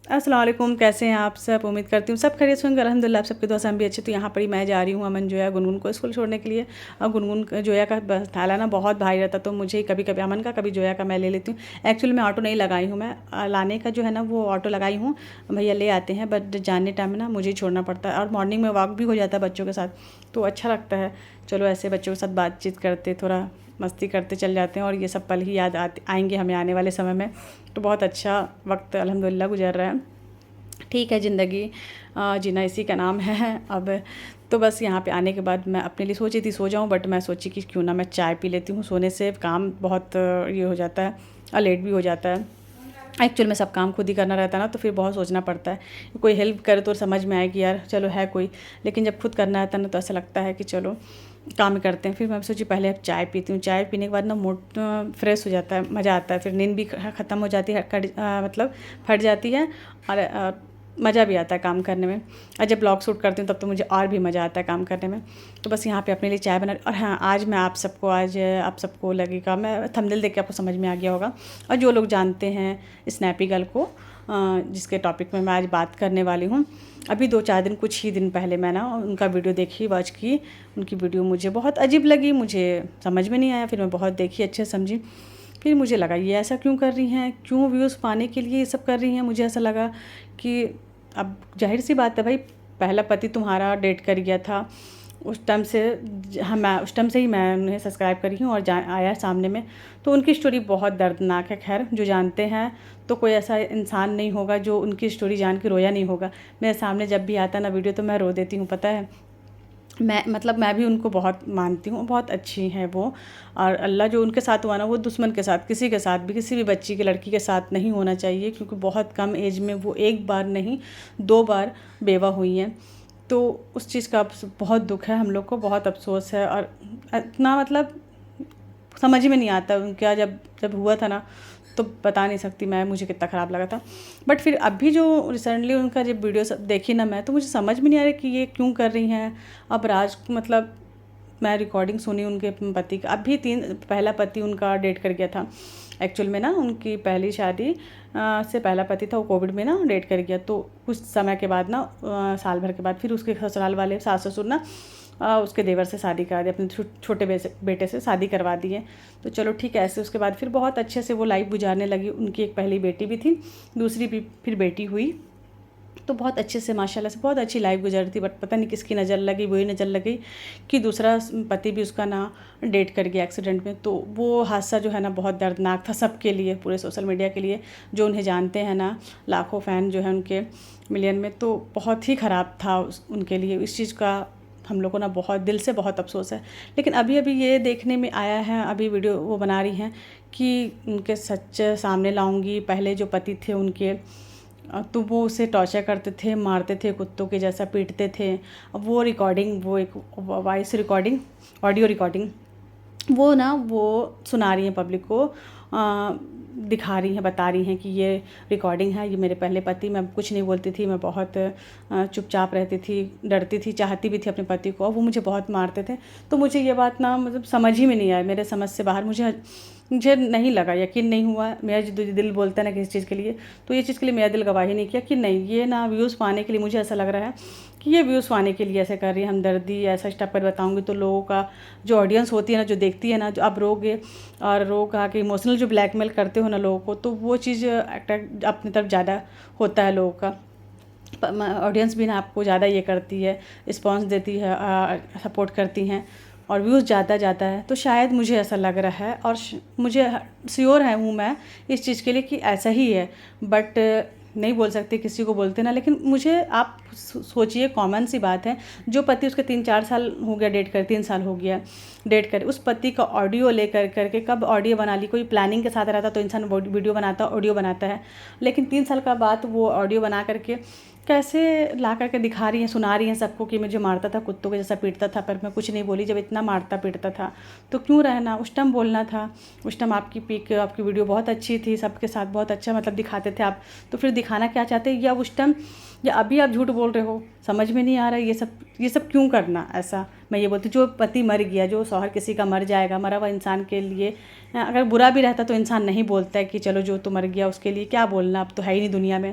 अस्सलाम वालेकुम, कैसे हैं आप सब। उम्मीद करती हूँ सब खैरियत से होंगे। अल्हम्दुलिल्लाह आप सबके दुआ से हम भी अच्छे। तो यहाँ पर ही मैं जा रही हूँ अमन जोया गुनगुन को स्कूल छोड़ने के लिए। और गुनगुन जोया का थैला ना बहुत भारी रहता, तो मुझे कभी कभी अमन का कभी जोया का मैं ले लेती हूँ। एक्चुअली मैं ऑटो नहीं लगाई हूँ, मैं लाने का जो है ना वो ऑटो लगाई हूँ, भैया ले आते हैं, बट जाने टाइम में ना मुझे ही छोड़ना पड़ता है। और मॉर्निंग में वॉक भी हो जाता है बच्चों के साथ, तो अच्छा लगता है। चलो ऐसे बच्चों के साथ बातचीत करते, थोड़ा मस्ती करते चल जाते हैं, और ये सब पल ही याद आएंगे हमें आने वाले समय में। तो बहुत अच्छा वक्त अल्हम्दुलिल्लाह गुजर रहा है। ठीक है, ज़िंदगी जीना इसी का नाम है। अब तो बस यहाँ पे आने के बाद मैं अपने लिए सोची थी सो जाऊँ, बट मैं सोची कि क्यों ना मैं चाय पी लेती हूँ। सोने से काम बहुत ये हो जाता है और लेट भी हो जाता है। एक्चुअल में सब काम खुद ही करना रहता है ना, तो फिर बहुत सोचना पड़ता है। कोई हेल्प करे तो समझ में आए कि यार चलो है कोई, लेकिन जब खुद करना रहता है ना तो ऐसा लगता है कि चलो काम करते हैं। फिर मैं सोची पहले अब चाय पीती हूँ। चाय पीने के बाद ना मूड फ्रेश हो जाता है, मज़ा आता है। फिर नींद भी ख़त्म हो जाती है, मतलब फट जाती है। और मज़ा भी आता है काम करने में। और जब ब्लॉग शूट करती हूँ तब तो मुझे और भी मज़ा आता है काम करने में। तो बस यहाँ पे अपने लिए चाय बना। और हाँ, आज मैं आप सबको लगेगा, मैं थंबनेल देख के आपको समझ में आ गया होगा। और जो लोग जानते हैं स्नैपी गर्ल को, जिसके टॉपिक में मैं आज बात करने वाली हूँ, अभी 2-4 दिन, कुछ ही दिन पहले मैं ना उनका वीडियो देखी, वॉच की। उनकी वीडियो मुझे बहुत अजीब लगी, मुझे समझ में नहीं आया। फिर मैं बहुत देखी, अच्छे समझी। फिर मुझे लगा ये ऐसा क्यों कर रही हैं, क्यों व्यूज़ पाने के लिए ये सब कर रही हैं। मुझे ऐसा लगा कि अब जाहिर सी बात है भाई, पहला पति तुम्हारा डेट कर गया था, उस टाइम से मैं उस टाइम से ही मैं उन्हें सब्सक्राइब करी हूँ और आया सामने में। तो उनकी स्टोरी बहुत दर्दनाक है। खैर, जो जानते हैं तो कोई ऐसा इंसान नहीं होगा जो उनकी स्टोरी जान के रोया नहीं होगा। मेरे सामने जब भी आता ना वीडियो तो मैं रो देती हूँ, पता है। मैं भी उनको बहुत मानती हूँ, बहुत अच्छी हैं वो। और अल्लाह जो उनके साथ हुआ ना, वो दुश्मन के साथ, किसी के साथ भी, किसी भी बच्ची की, लड़की के साथ नहीं होना चाहिए, क्योंकि बहुत कम एज में वो एक बार नहीं 2 बार बेवा हुई हैं। तो उस चीज़ का बहुत दुख है, हम लोग को बहुत अफसोस है। और इतना मतलब समझ में नहीं आता उनका, जब जब हुआ था ना तो बता नहीं सकती मैं, मुझे कितना ख़राब लगा था। बट फिर अभी जो रिसेंटली उनका जब वीडियो सब देखी ना मैं, तो मुझे समझ में नहीं आ रहा कि ये क्यों कर रही हैं। अब मतलब मैं रिकॉर्डिंग सुनी उनके पति का, अभी पहला पति उनका डेट कर गया था। एक्चुअल में ना उनकी पहली शादी से पहला पति था, वो कोविड में ना डेट कर गया। तो कुछ समय के बाद ना, साल भर के बाद, फिर उसके ससुराल वाले, सास ससुर ना उसके देवर से शादी करा दी, अपने छोटे बेटे से शादी करवा दी है। तो चलो ठीक है। ऐसे उसके बाद फिर बहुत अच्छे से वो लाइफ गुजारने लगी। उनकी एक पहली बेटी भी थी, दूसरी भी फिर बेटी हुई। तो बहुत अच्छे से माशाल्लाह से बहुत अच्छी लाइफ गुजर थी। बट पता नहीं किसकी नज़र लगी, वही नज़र लगी कि दूसरा पति भी उसका ना डेट कर गया एक्सीडेंट में। तो वो हादसा जो है ना बहुत दर्दनाक था सबके लिए, पूरे सोशल मीडिया के लिए, जो उन्हें जानते हैं ना, लाखों फ़ैन जो है उनके, मिलियन में। तो बहुत ही ख़राब था उनके लिए। इस चीज़ का हम लोग को ना बहुत दिल से बहुत अफसोस है। लेकिन अभी अभी ये देखने में आया है, अभी वीडियो वो बना रही हैं कि उनके सच सामने लाऊंगी। पहले जो पति थे उनके, तो वो उसे टॉर्चर करते थे, मारते थे, कुत्तों के जैसा पीटते थे। अब वो रिकॉर्डिंग, वो एक वॉइस रिकॉर्डिंग, ऑडियो रिकॉर्डिंग, वो सुना रही हैं पब्लिक को, दिखा रही हैं, बता रही हैं कि ये रिकॉर्डिंग है, ये मेरे पहले पति, मैं कुछ नहीं बोलती थी, मैं बहुत चुपचाप रहती थी, डरती थी, चाहती भी थी अपने पति को, वो मुझे बहुत मारते थे। तो मुझे ये बात ना मतलब समझ ही में नहीं आया, मेरे समझ से बाहर। मुझे नहीं लगा, यकीन नहीं हुआ। मेरा जो दिल बोलता है ना किसी चीज़ के लिए, तो ये चीज़ के लिए मेरा दिल गवाही नहीं किया कि नहीं, ये ना व्यूज़ पाने के लिए, मुझे ऐसा लग रहा है कि ये व्यूज़ पाने के लिए ऐसे कर रही है, हमदर्दी। ऐसा स्टेप पर बताऊँगी तो लोगों का जो ऑडियंस होती है ना, जो देखती है ना, जो आप रोगे और रो कहा कि इमोशनल जो ब्लैकमेल करते हो ना लोगों को, तो वो चीज़ अट्रैक्ट अपनी तरफ ज़्यादा होता है लोगों का। ऑडियंस भी ना आपको ज़्यादा ये करती है, रिस्पॉन्स देती है, सपोर्ट करती हैं, और व्यूज़ ज़्यादा जाता है। तो शायद मुझे ऐसा लग रहा है, और मुझे श्योर है हूँ मैं इस चीज़ के लिए कि ऐसा ही है। बट नहीं बोल सकते, किसी को बोलते ना। लेकिन मुझे आप सोचिए, कॉमन सी बात है, जो पति उसके 3-4 साल हो गया डेट कर, 3 साल हो गया डेट करे, उस पति का ऑडियो ले करके कब ऑडियो बना ली। कोई प्लानिंग के साथ रहता तो इंसान वीडियो बनाता, ऑडियो बनाता है। लेकिन 3 साल का बाद वो ऑडियो बना करके कैसे ला करके दिखा रही हैं, सुना रही हैं सबको कि मुझे मारता था, कुत्तों के जैसा पीटता था, पर मैं कुछ नहीं बोली। जब इतना मारता पीटता था तो क्यों रहना, उस टाइम बोलना था। उस टाइम आपकी पिक, आपकी वीडियो बहुत अच्छी थी, सबके साथ बहुत अच्छा मतलब दिखाते थे आप। तो फिर दिखाना क्या चाहते हैं, या उस टाइम या अभी आप झूठ बोल रहे हो, समझ में नहीं आ रहा है ये सब क्यों करना ऐसा। मैं ये बोलती, जो पति मर गया, जो शौहर किसी का मर जाएगा, मरा हुआ इंसान के लिए अगर बुरा भी रहता तो इंसान नहीं बोलता है कि चलो जो तो मर गया उसके लिए क्या बोलना, अब तो है ही नहीं दुनिया में।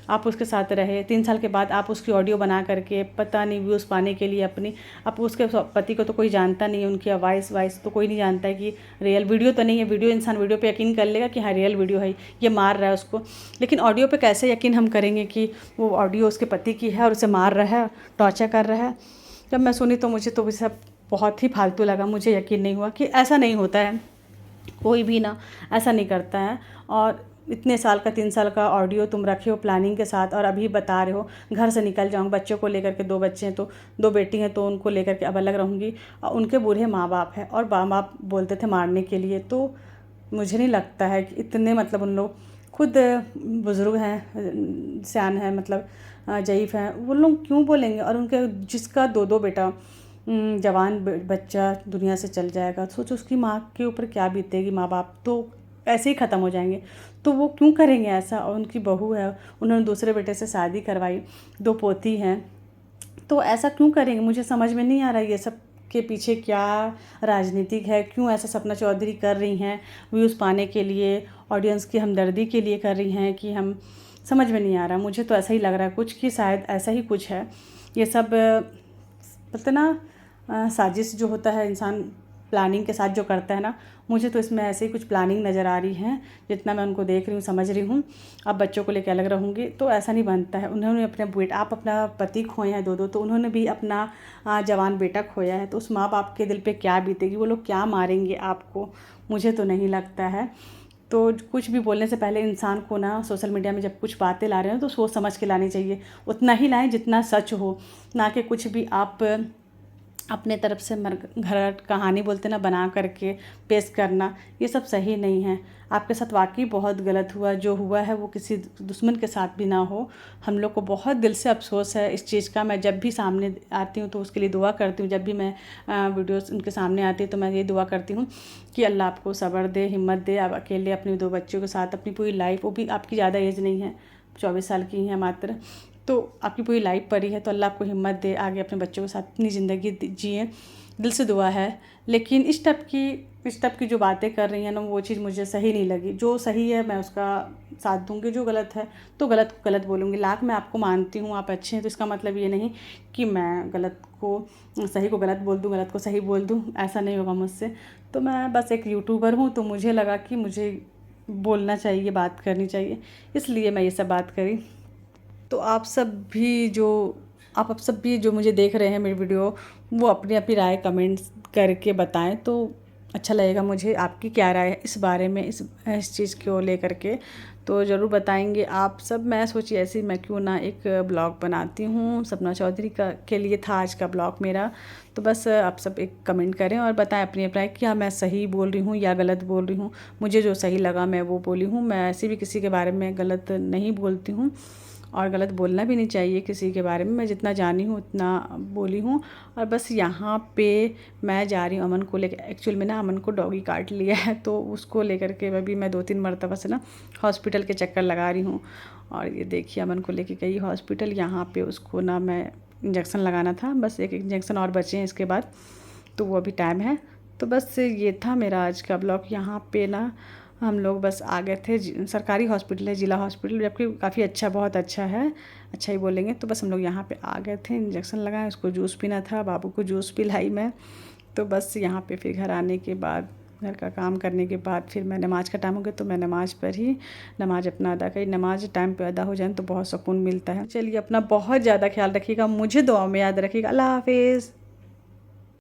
आप उसके साथ रहे, 3 साल के बाद आप उसकी ऑडियो बना करके पता नहीं व्यूज़ पाने के लिए अपनी, अब उसके पति को तो कोई जानता नहीं है, उनकी वॉइस तो कोई नहीं जानता है कि रियल वीडियो तो नहीं है। वीडियो इंसान वीडियो पे यकीन कर लेगा कि हाँ रियल वीडियो है, ये मार रहा है उसको, लेकिन ऑडियो पे कैसे यकीन हम करेंगे कि वो ऑडियो उसके पति की है और उसे मार रहा है, टॉर्चर कर रहा है। जब मैं सुनी तो मुझे तो सब बहुत ही फालतू लगा, मुझे यकीन नहीं हुआ कि ऐसा नहीं होता है, कोई भी ना ऐसा नहीं करता है। और इतने साल का 3 साल का ऑडियो तुम रखे हो प्लानिंग के साथ, और अभी बता रहे हो घर से निकल जाऊँगी, बच्चों को लेकर के, 2 बच्चे हैं तो 2 बेटी हैं तो उनको लेकर के अब अलग रहूँगी, और उनके बूढ़े माँ बाप हैं और माँ बाप बोलते थे मारने के लिए। तो मुझे नहीं लगता है कि इतने, मतलब उन लोग खुद बुज़ुर्ग हैं, सयान हैं, मतलब ज़ईफ़ हैं, वो लोग क्यों बोलेंगे। और उनके जिसका 2 बेटा जवान बच्चा दुनिया से चल जाएगा, सोचो उसकी माँ के ऊपर क्या बीतेगी। माँ बाप तो ऐसे ही ख़त्म हो जाएंगे, तो वो क्यों करेंगे ऐसा। और उनकी बहू है, उन्होंने दूसरे बेटे से शादी करवाई, 2 पोती हैं, तो ऐसा क्यों करेंगे। मुझे समझ में नहीं आ रहा ये सब के पीछे क्या राजनीतिक है, क्यों ऐसा सपना चौधरी कर रही हैं, व्यूज़ पाने के लिए, ऑडियंस की हमदर्दी के लिए कर रही हैं कि हम, समझ में नहीं आ रहा। मुझे तो ऐसा ही लग रहा है कुछ कि शायद ऐसा ही कुछ है ये सब, पता ना साजिश जो होता है इंसान प्लानिंग के साथ जो करता है ना, मुझे तो इसमें ऐसे ही कुछ प्लानिंग नज़र आ रही है जितना मैं उनको देख रही हूँ, समझ रही हूँ। अब बच्चों को लेकर अलग रहूँगी तो ऐसा नहीं बनता है। उन्होंने अपने बेटा, आप अपना पति खोए हैं 2 तो उन्होंने भी अपना जवान बेटा खोया है, तो उस माँ बाप के दिल पे क्या बीतेगी, वो लोग क्या मारेंगे आपको, मुझे तो नहीं लगता है। तो कुछ भी बोलने से पहले इंसान को ना, सोशल मीडिया में जब कुछ बातें ला रहे हो तो सोच समझ के लानी चाहिए, उतना ही लाएं जितना सच हो, ना कि कुछ भी आप अपने तरफ से घर कहानी बोलते ना बना करके पेश करना, ये सब सही नहीं है। आपके साथ वाकई बहुत गलत हुआ, जो हुआ है वो किसी दुश्मन के साथ भी ना हो। हम लोग को बहुत दिल से अफसोस है इस चीज़ का। मैं जब भी सामने आती हूँ तो उसके लिए दुआ करती हूँ, जब भी मैं वीडियोस उनके सामने आती है तो मैं ये दुआ करती हूँ कि अल्लाह आपको सब्र दे, हिम्मत दे। आप अकेले अपने 2 बच्चों के साथ अपनी पूरी लाइफ, वो भी आपकी ज़्यादा एज नहीं है, 24 साल की हैं मात्र, तो आपकी पूरी लाइफ पड़ी है, तो अल्लाह आपको हिम्मत दे, आगे अपने बच्चों के साथ अपनी ज़िंदगी जिए, दिल से दुआ है। लेकिन इस टाइप की जो बातें कर रही हैं ना, वो चीज़ मुझे सही नहीं लगी। जो सही है मैं उसका साथ दूंगी, जो गलत है तो गलत को गलत बोलूँगी। लाख मैं आपको मानती हूँ, आप अच्छे हैं, तो इसका मतलब ये नहीं कि मैं गलत को सही को गलत बोल दूँ, गलत को सही बोल दूँ, ऐसा नहीं होगा मुझसे। तो मैं बस एक यूट्यूबर हूँ, तो मुझे लगा कि मुझे बोलना चाहिए, बात करनी चाहिए, इसलिए मैं ये सब बात करी। तो आप सब भी जो मुझे देख रहे हैं मेरी वीडियो, वो अपनी अपनी राय कमेंट्स करके बताएं तो अच्छा लगेगा मुझे। आपकी क्या राय है इस बारे में, इस चीज़ को लेकर के, तो ज़रूर बताएंगे आप सब। मैं सोची ऐसे मैं क्यों ना एक ब्लॉग बनाती हूँ, सपना चौधरी का के लिए था आज का ब्लॉग मेरा। तो बस आप सब एक कमेंट करें और बताएं अपनी राय, क्या मैं सही बोल रही हूँ या गलत बोल रही हूँ। मुझे जो सही लगा मैं वो बोली हूँ, मैं ऐसे भी किसी के बारे में गलत नहीं बोलती हूँ, और गलत बोलना भी नहीं चाहिए किसी के बारे में। मैं जितना जानी हूँ उतना बोली हूँ। और बस यहाँ पे मैं जा रही हूँ अमन को लेकर। एक्चुअल में ना अमन को डॉगी काट लिया है, तो उसको लेकर के अभी मैं 2-3 मरतबा से ना हॉस्पिटल के चक्कर लगा रही हूँ। और ये देखिए अमन को लेके गई हॉस्पिटल, यहाँ पे उसको ना मैं इंजेक्शन लगाना था, बस एक इंजेक्शन और बचे हैं इसके बाद, तो वो अभी टाइम है। तो बस ये था मेरा आज का ब्लॉग। यहाँ पे ना हम लोग बस आ गए थे, सरकारी हॉस्पिटल है, जिला हॉस्पिटल, जबकि काफ़ी अच्छा, बहुत अच्छा है, अच्छा ही बोलेंगे। तो बस हम लोग यहाँ पे आ गए थे, इंजेक्शन लगाए, उसको जूस पीना था, बाबू को जूस पिलाई मैं। तो बस यहाँ पे फिर घर आने के बाद, घर का काम करने के बाद फिर मैं, नमाज़ का टाइम हो गया तो मैं नमाज़ पर ही नमाज़ अपना अदा करी। नमाज़ टाइम पे अदा हो जाए तो बहुत सुकून मिलता है। चलिए अपना बहुत ज़्यादा ख्याल रखिएगा, मुझे दुआ में याद रखिएगा। अल्लाह हाफिज़।